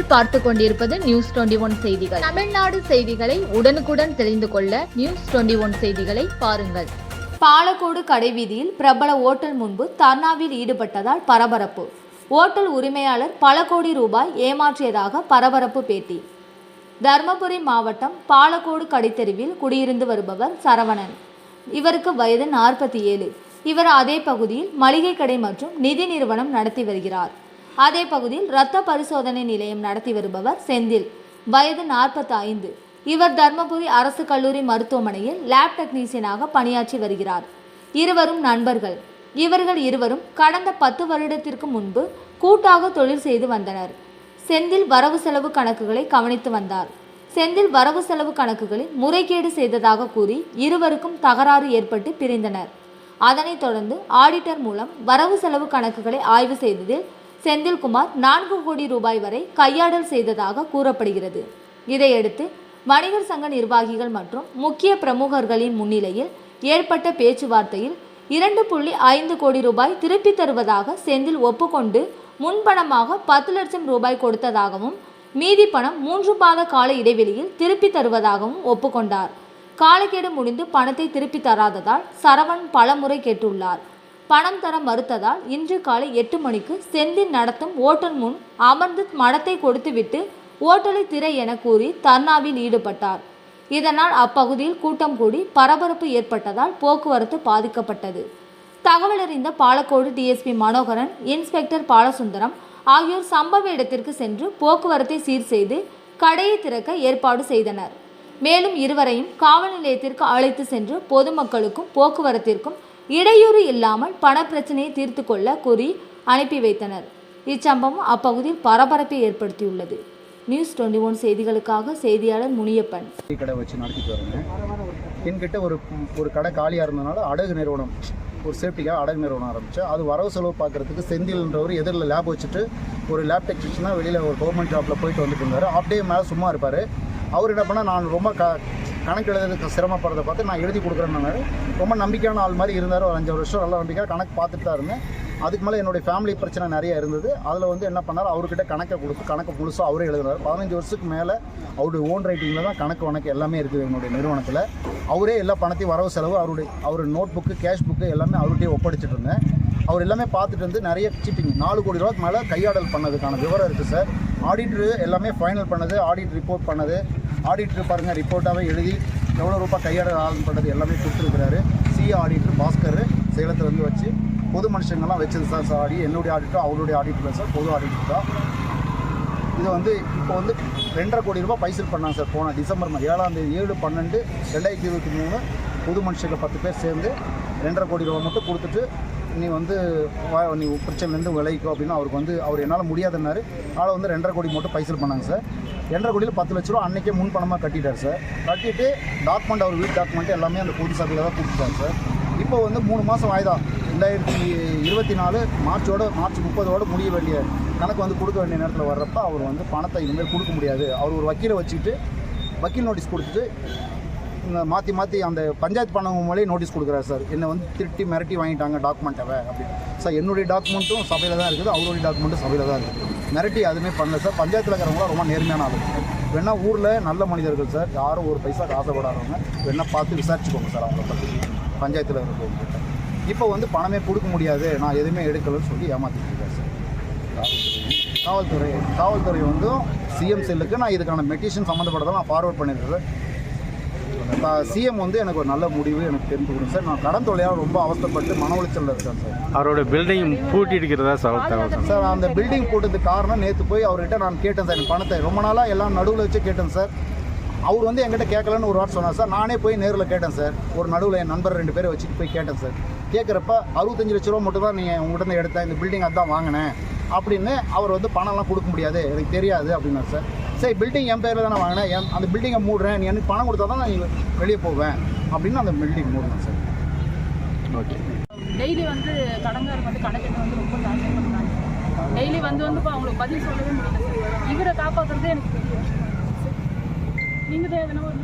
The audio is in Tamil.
நீங்கள் பார்த்து கொண்டிருப்பது நியூஸ் 21 செய்திகள். தமிழ்நாடு செய்திகளை உடனுக்குடன் தெரிந்து கொள்ள நியூஸ் 21 செய்திகளை பாருங்கள். பாலக்கோடு கடைவீதியில் பிரபல ஓட்டல் முன்பு தர்ணாவில் ஈடுபட்டதால் பரபரப்பு. ஓட்டல் உரிமையாளர் பல கோடி ரூபாய் ஏமாற்றியதாக பரபரப்பு பேட்டி. தர்மபுரி மாவட்டம் பாலக்கோடு கடைத்தெருவில் குடியிருந்து வருபவர் சரவணன். இவருக்கு வயது 47. இவர் அதே பகுதியில் மளிகை கடை மற்றும் நிதி நிறுவனம் நடத்தி வருகிறார். அதே பகுதியில் இரத்த பரிசோதனை நிலையம் நடத்தி வருபவர் செந்தில். வயது 45. இவர் தர்மபுரி அரசு கல்லூரி மருத்துவமனையில் லேப் டெக்னீசியனாக பணியாற்றி வருகிறார். இருவரும் நண்பர்கள். இவர்கள் இருவரும் கடந்த 10 வருடத்திற்கு முன்பு கூட்டாக தொழில் செய்து வந்தனர். செந்தில் வரவு செலவு கணக்குகளை கவனித்து வந்தார். செந்தில் வரவு செலவு கணக்குகளில் முறைகேடு செய்ததாக கூறி இருவருக்கும் தகராறு ஏற்பட்டு பிரிந்தனர். அதனைத் தொடர்ந்து ஆடிட்டர் மூலம் வரவு செலவு கணக்குகளை ஆய்வு செய்ததில் செந்தில்குமார் 4 கோடி ரூபாய் வரை கையாடல் செய்ததாக கூறப்படுகிறது. இதையடுத்து வணிகர் சங்க நிர்வாகிகள் மற்றும் முக்கிய பிரமுகர்களின் முன்னிலையில் ஏற்பட்ட பேச்சுவார்த்தையில் 2.5 கோடி ரூபாய் திருப்பி தருவதாக செந்தில் ஒப்புக்கொண்டு முன்பணமாக 10 லட்சம் ரூபாய் கொடுத்ததாகவும் மீதி பணம் 3 மாத கால இடைவெளியில் திருப்பி தருவதாகவும் ஒப்புக்கொண்டார். காலக்கெடு முடிந்து பணத்தை திருப்பி தராததால் சரவணன் பலமுறை கேட்டுள்ளார். பணம் தர மறுத்ததால் இன்று காலை 8 மணிக்கு செந்தில் நடத்தும் ஓட்டல் முன் அமர்ந்து மடத்தை கொடுத்துவிட்டு ஓட்டலை திரை என கூறி தர்ணாவில் ஈடுபட்டார். இதனால் அப்பகுதியில் கூட்டம் கூடி பரபரப்பு ஏற்பட்டதால் போக்குவரத்து பாதிக்கப்பட்டது. தகவல் அறிந்த பாலக்கோடு டிஎஸ்பி மனோகரன், இன்ஸ்பெக்டர் பாலசுந்தரம் ஆகியோர் சம்பவ இடத்திற்கு சென்று போக்குவரத்தை சீர் செய்து கடையை திறக்க ஏற்பாடு செய்தனர். மேலும் இருவரையும் காவல் நிலையத்திற்கு அழைத்து சென்று பொதுமக்களுக்கும் போக்குவரத்திற்கும் இடையூறு இல்லாமல் பண பிரச்சனையை தீர்த்து கொள்ள கூறி அனுப்பி வைத்தனர். இச்சம்பவம் அப்பகுதியில் பரபரப்பை ஏற்படுத்தியுள்ளது. நியூஸ் 21 செய்திகளுக்காக செய்தியாளர் முனியப்பன். கடை வச்சு நடத்திட்டு வரேங்க. என்கிட்ட ஒரு கடை காலியாக இருந்ததுனால அடகு நிறுவனம், ஒரு சேஃப்டிக்காக அடகு நிறுவனம் ஆரம்பித்தேன். அது வரவு செலவு பார்க்குறதுக்கு செந்தில்ன்றவர் எதிரில் லேப் வச்சுட்டு ஒரு லேப் டெக்னீஷியனாக வெளியில் ஒரு கவர்மெண்ட் ஜாப்பில் போயிட்டு வந்துட்டு இருந்தார். அப்படியே மேலே சும்மா இருப்பார். அவர் என்ன பண்ணால் நான் ரொம்ப கணக்கு எழுதுறதுக்கு சிரமப்படுறதை பார்த்து நான் எழுதி கொடுக்குறேன்னு ரொம்ப நம்பிக்கையான ஆள் மாதிரி இருந்தார். ஒரு 5 வருஷம் நல்ல நம்பிக்கையாக கணக்கு பார்த்துட்டு தான் இருந்தேன். அதுக்கு மேலே என்னுடைய ஃபேமிலி பிரச்சனை நிறைய இருந்தது. அதில் என்ன பண்ணார், அவர்கிட்ட கணக்கை கொடுத்து கணக்கு முழுசாக அவரே எழுதுனார். 15 வருஷத்துக்கு மேலே அவருடைய ஓன் ரைட்டிங்கில் தான் கணக்கு எல்லாமே இருக்குது என்னுடைய நிறுவனத்தில். அவரே எல்லா பணத்தையும் வரவு செலவு அவர் நோட் புக்கு, கேஷ் புக்கு எல்லாமே அவர்கிட்டயே ஒப்படைச்சிட்டு இருந்தேன். அவர் எல்லாமே பார்த்துட்டு நிறைய சீட்டிங் 4 கோடி ரூபாய்க்கு மேலே கையாடல் பண்ணதுக்கான விவரம் இருக்குது சார். ஆடிட்ரு எல்லாமே ஃபைனல் பண்ணது, ஆடிட் ரிப்போர்ட் பண்ணது, ஆடிட்ரு பாருங்கள் ரிப்போர்ட்டாகவே எழுதி எவ்வளோ ரூபாய் கையாடல் பண்ணது எல்லாமே கொடுத்துருக்கிறாரு. சிஏ ஆடிட்ரு பாஸ்கர் சேலத்துலேருந்து வச்சு பொது மனுஷங்கள்லாம் வச்சது சார். என்னுடைய ஆடிட்டர் அவருடைய ஆடிட்டர் சார், பொது ஆடிட்டர் தான். இது இப்போ 2.5 கோடி ரூபாய் பைசல் பண்ணாங்க சார். போன டிசம்பர் 7ஆம் தேதி 7/12/2023 பொது மனுஷங்க 10 பேர் சேர்ந்து 2.5 கோடி ரூபாய் மட்டும் கொடுத்துட்டு நீ பிரச்சனைலேருந்து விளைவிக்கும் அப்படின்னு அவருக்கு அவர் என்னால் முடியாதுன்னாரு. அதனால் 2.5 கோடி மட்டும் பைசல் பண்ணாங்க சார். 2.5 கோடியில் 10 லட்ச ரூபா அன்றைக்கே முன் பணமாக கட்டிட்டார் சார். கட்டிட்டு டாக்குமெண்ட், அவர் வீட்டு டாக்குமெண்ட் எல்லாமே அந்த பொது சபையில் தான் கொடுத்துட்டார் சார். இப்போ 3 மாதம் வாய்தா 2024 மார்ச் 30 முடிய வேண்டிய கணக்கு கொடுக்க வேண்டிய நேரத்தில் வர்றப்ப அவர் பணத்தை இனிமேல் கொடுக்க முடியாது. அவர் ஒரு வக்கீலை வச்சுட்டு வக்கீல் நோட்டீஸ் கொடுத்துட்டு மாற்றி அந்த பஞ்சாயத்து பண்ணவங்க மூலையே நோட்டீஸ் கொடுக்குறாரு சார். என்னை திருட்டி மிரட்டி வாங்கிட்டாங்க டாக்குமெண்ட்டை அப்படின்னு சார். என்னுடைய டாக்குமெண்ட்டும் சபையில் தான் இருக்குது, அவருடைய டாக்குமெண்ட்டும் சபையில் தான் இருக்குது. மிரட்டி அதுவுமே பண்ணல சார். பஞ்சாயத்தில் இருக்கிறவங்களாம் ரொம்ப நேர்மையான ஆளு. வேணா ஊரில் நல்ல மனிதர்கள் சார், யாரும் ஒரு பைசா ஆசைப்படாதவங்க. வேணா பார்த்து விசாரிச்சுக்கோங்க சார் அவங்கள பற்றி பஞ்சாயத்தில் இருக்கிறவங்க. இப்போ பணமே கொடுக்க முடியாது, நான் எதுவுமே எடுக்கலன்னு சொல்லி ஏமாற்றிட்டு இருக்கேன் சார். காவல்துறை சிஎம் செல்லுக்கு நான் இதுக்கான மெட்டிஷன் சம்மந்தப்பட்டதான் நான் ஃபார்வர்ட் பண்ணியிருக்கேன். சிஎம் எனக்கு ஒரு நல்ல முடிவு எனக்கு தெரிஞ்சு கொடுங்க சார். நான் கடன் தொல்லையாக ரொம்ப அவஸ்தைப்பட்டு மன உளைச்சலில் இருக்கேன் சார். அவரோட பில்டிங் பூட்டி இருக்கிறதா சார். அந்த பில்டிங் போட்டதுக்கு காரணம் நேற்று போய் அவர்கிட்ட நான் கேட்டேன் சார். பணத்தை ரொம்ப நாளாக எல்லாம் நடுவில் வச்சு கேட்டேன் சார். அவர் என்கிட்ட கேட்கலன்னு ஒரு வார்த்தை சொன்னார் சார். நானே போய் நேரில் கேட்டேன் சார். ஒரு நடுவில் என் நண்பர் 2 பேரை வச்சுட்டு போய் கேட்டேன் சார். கேட்குறப்ப 65 லட்ச ரூபா மட்டும் தான் நீங்கள் உங்கள்கிட்ட எடுத்தேன், இந்த பில்டிங் அதுதான் வாங்கினேன் அப்படின்னு. அவர் பணம்லாம் கொடுக்க முடியாது, எனக்கு தெரியாது அப்படின்னாரு சார். சரி, பில்டிங் என் பேரில் தானே வாங்கினேன், அந்த பில்டிங்கை மூடுறேன், நீ எனக்கு பணம் கொடுத்தா தான் நான் வெளியே போவேன் அப்படின்னு அந்த பில்டிங் மூடுனேன் சார். ஓகே. டெய்லி கடங்கார் கணக்கெட்டு ரொம்ப ஜாஸ்தி பண்ணுறாங்க. டெய்லி இப்போ அவங்களுக்கு பதில் சொல்லவே முடியல சார். இவரை காப்பாற்றுறதே எனக்கு தெரியும். நீங்கள் தான் எதனா ஒரு